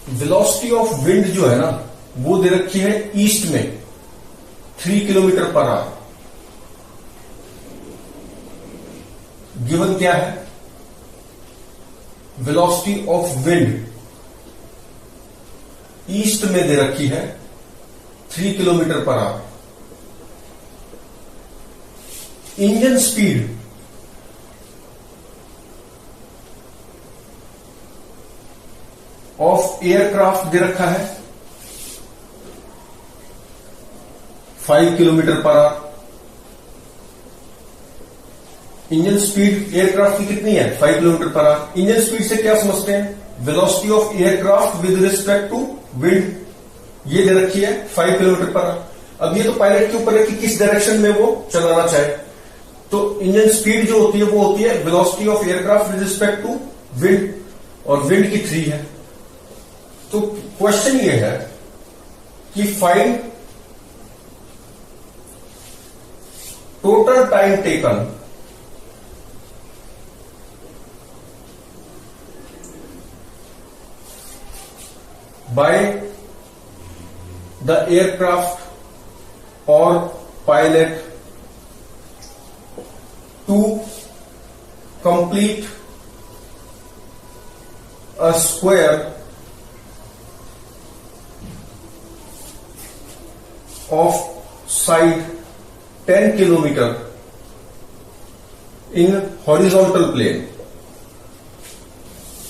Velocity of wind जो है ना वो दे रखी है ईस्ट में 3 किलोमीटर पर आवर। गिवन क्या है? वेलोसिटी ऑफ विंड ईस्ट में दे रखी है 3 kilometre per hour. Engine speed of aircraft दे रखा है 5 kilometre per hour. Engine speed aircraft की कितनी है? 5 kilometre per hour. Engine speed से क्या समझते हैं? Velocity of aircraft with respect to wind, ये दे रखी है 5 किलोमीटर पर आवर। अब ये तो पायलट के ऊपर है कि किस डायरेक्शन में वो चलाना चाहे। तो इंजन स्पीड जो होती है वो होती है velocity of aircraft with respect to wind, और विंड की 3 है। तो क्वेश्चन ये है कि find total time taken by the aircraft or pilot to complete a square of side 10 kilometer in horizontal plane।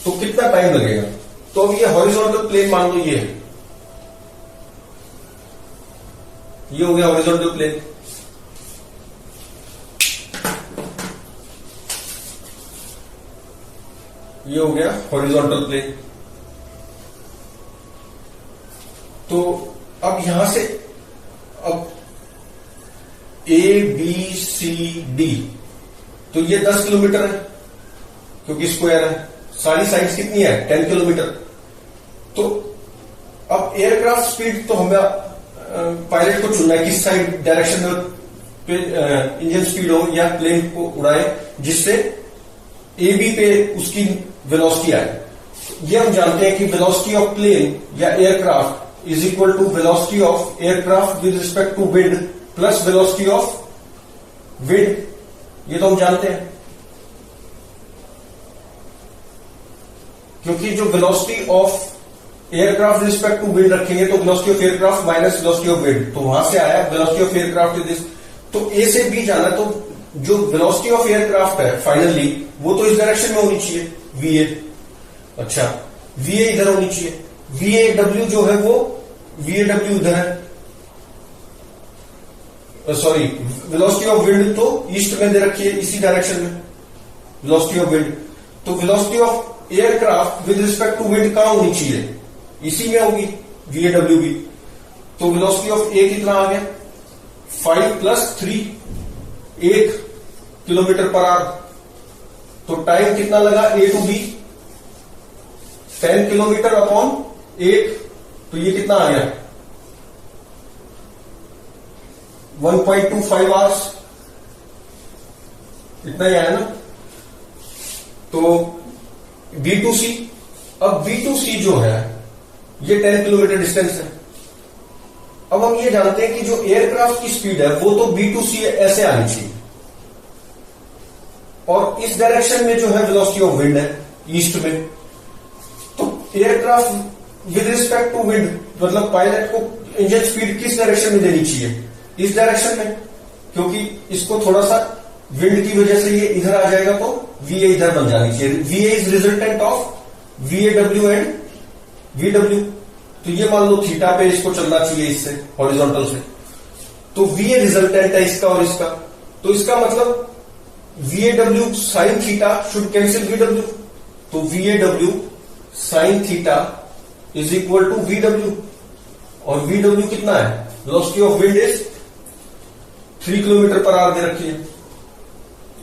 तो कितना टाइम लगेगा? तो अब ये हॉरिजॉन्टल प्लेन मान लो ये है, ये हो गया हॉरिजॉन्टल प्लेन। ये हो गया हॉरिजॉन्टल प्लेन। तो अब यहां से अब ए बी सी डी, तो ये 10 किलोमीटर है क्योंकि स्क्वायर है। सारी साइड्स कितनी है? 10 किलोमीटर। तो अब एयरक्राफ्ट स्पीड तो हमें पायलट को चुनना है किस साइड डायरेक्शन में इंजन स्पीड हो या प्लेन को उड़ाए जिससे ए बी पे उसकी वेलोसिटी आए। ये हम जानते हैं कि वेलोसिटी ऑफ प्लेन या aircraft is equal to velocity of aircraft with respect to wind plus velocity of wind, ये तो हम जानते हैं। क्योंकि जो velocity of aircraft respect to wind रखेंगे तो velocity of aircraft minus velocity of wind, तो वहां से आया velocity of aircraft is this. तो ए से बी जाना, तो जो वेलोसिटी ऑफ एयरक्राफ्ट है फाइनली वो तो इस डायरेक्शन में होनी चाहिए वीए। अच्छा, वीए इधर होनी चाहिए। वीए डब्ल्यू जो है वो वीए डब्ल्यू इधर है, सॉरी वेलोसिटी ऑफ विंड तो ईस्ट में दे रखी है इसी डायरेक्शन में वेलोसिटी ऑफ विंड। तो velocity of aircraft with respect to wind कहां होनी चाहिए? इसी में होगी वीएडब्ल्यू भी। तो वेलोसिटी ऑफ ए कितना आ गया? 5 + 3, 8 किलोमीटर पर आवर। तो टाइम कितना लगा ए टू बी? 10 किलोमीटर अपॉन 8, तो ये कितना आ गया? 1.25 आवर्स, इतना ही आया ना। तो B2C, अब B2C जो है ये 10 किलोमीटर डिस्टेंस है। अब हम ये जानते हैं कि जो एयरक्राफ्ट की स्पीड है वो तो B2C ऐसे आनी चाहिए, और इस डायरेक्शन में जो है वेलोसिटी ऑफ विंड है ईस्ट में। तो aircraft with respect to wind मतलब पायलट को इंजन स्पीड किस डायरेक्शन में देनी चाहिए? इस डायरेक्शन में, क्योंकि इसको थोड़ा सा विंड की वजह से ये इधर आ जाएगा तो वीए इधर बन जानी चाहिए। VA is resultant of VAW and VW. तो ये मान लो थीटा पे इसको चलना चाहिए इससे हॉरिजॉन्टल से। तो वीए रिजल्टेंट है इसका और इसका, तो इसका मतलब VAW sine theta should cancel VW. तो VAW sine theta is equal to VW, और वीडब्ल्यू कितना है? Velocity of wind is 3 kilometre per hour दे रखी है,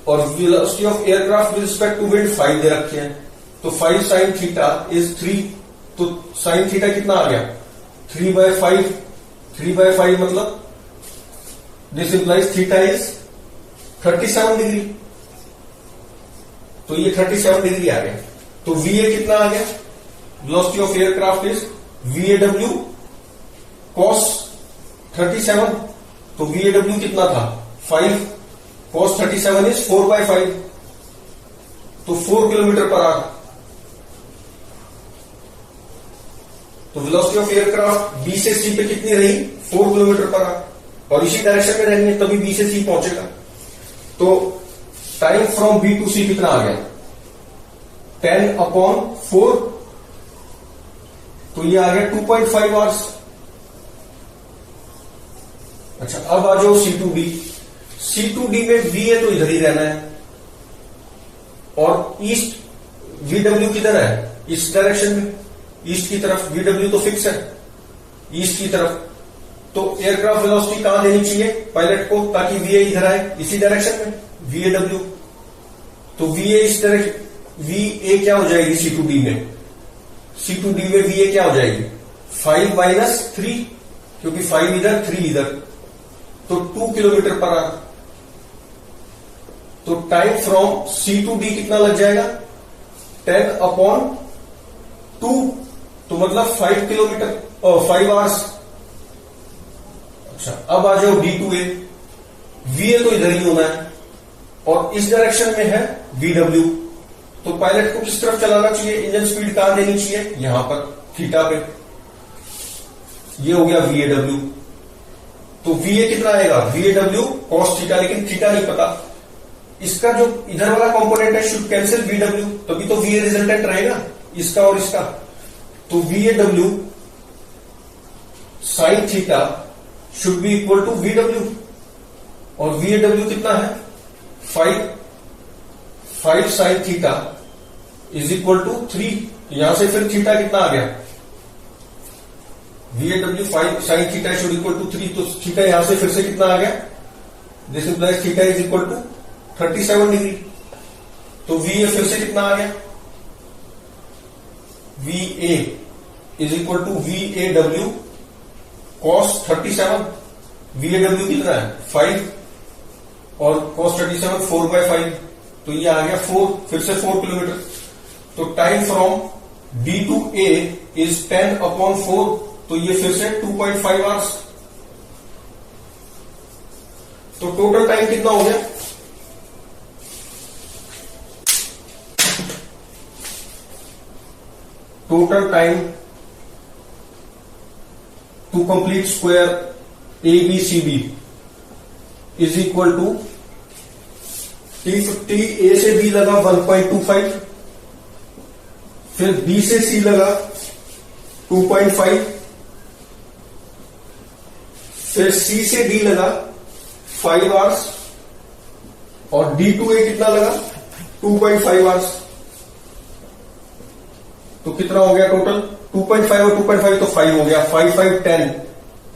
और velocity of aircraft with respect to wind 5 दे रखी है। तो 5 साइन थीटा इज 3, तो साइन थीटा कितना आ गया? 3/5। 3/5 मतलब this implies theta is 37 degree. तो ये 37 डिग्री आ गया। तो वीए कितना आ गया? Velocity of aircraft is VAW cos 37, तो VAW कितना था 5, cos 37 इज 4/5, तो 4 किलोमीटर पर आवर। तो वेलोसिटी ऑफ एयरक्राफ्ट B से C पे कितनी रही 4 किलोमीटर पर आवर, और इसी डायरेक्शन में रहनी है तभी B से C पहुंचेगा। तो time from B to C कितना आ गया 10/4, तो ये आ गया 2.5 आवर्स। अच्छा, अब आ जाओ C2D। C2D में V है तो इधर ही रहना है, और ईस्ट VW किधर है इस डायरेक्शन में, ईस्ट की तरफ। VW तो फिक्स है ईस्ट की तरफ, तो एयरक्राफ्ट वेलोसिटी कहां देनी चाहिए पायलट को ताकि VA इधर आए इसी डायरेक्शन में, VAW। तो VA इस डायरेक्शन, VA क्या हो जाएगी C2D में, C2D में VA क्या हो जाएगी 5 - 3, क्योंकि 5 इधर 3 इधर, तो 2 किलोमीटर पर आवर। तो time from C to D कितना लग जाएगा 10/2, तो मतलब 5 किलोमीटर और 5 आवर्स। अच्छा, अब आ जाओ D टू A। VA तो इधर ही होना है और इस डायरेक्शन में है VW, तो पायलट को किस तरफ चलाना चाहिए, इंजन स्पीड कहां देनी चाहिए यहां पर थीटा पे। ये हो गया VAW। तो VA कितना आएगा VAW cos थीटा, लेकिन थीटा नहीं पता। इसका जो इधर वाला कंपोनेंट है शुड कैंसिल VW, तभी तो VA रिजल्टेंट रहेगा इसका और इसका। तो VAW sin theta should be equal to VW, और VAW कितना है 5 sin theta is equal to 3। यहां से फिर थीटा कितना आ गया VAW 5 sin theta should equal to 3, तो थीटा यहां से फिर से कितना आ गया, this implies theta is equal to 37 degree. तो VA फिर से कितना आ गया, VA is equal to VAW cos 37। VAW कितना है 5 और cos 37 4/5, तो ये आ गया 4, फिर से 4 किलोमीटर। तो time from D to A is 10/4, तो ये फिर से 2.5 आवर्स। तो टोटल टाइम कितना हो गया total time to complete square ABCD is equal to T50 A से B लगा 1.25, फिर B से C लगा 2.5, फिर C से D लगा 5 आवर्स, और D टू A कितना लगा 2.5 आवर्स। तो कितना हो गया टोटल 2.5 और 2.5 तो 5 हो गया, 5 5 10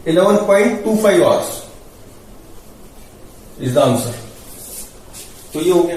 11.25 आवर्स इज द आंसर। तो ये हो गया।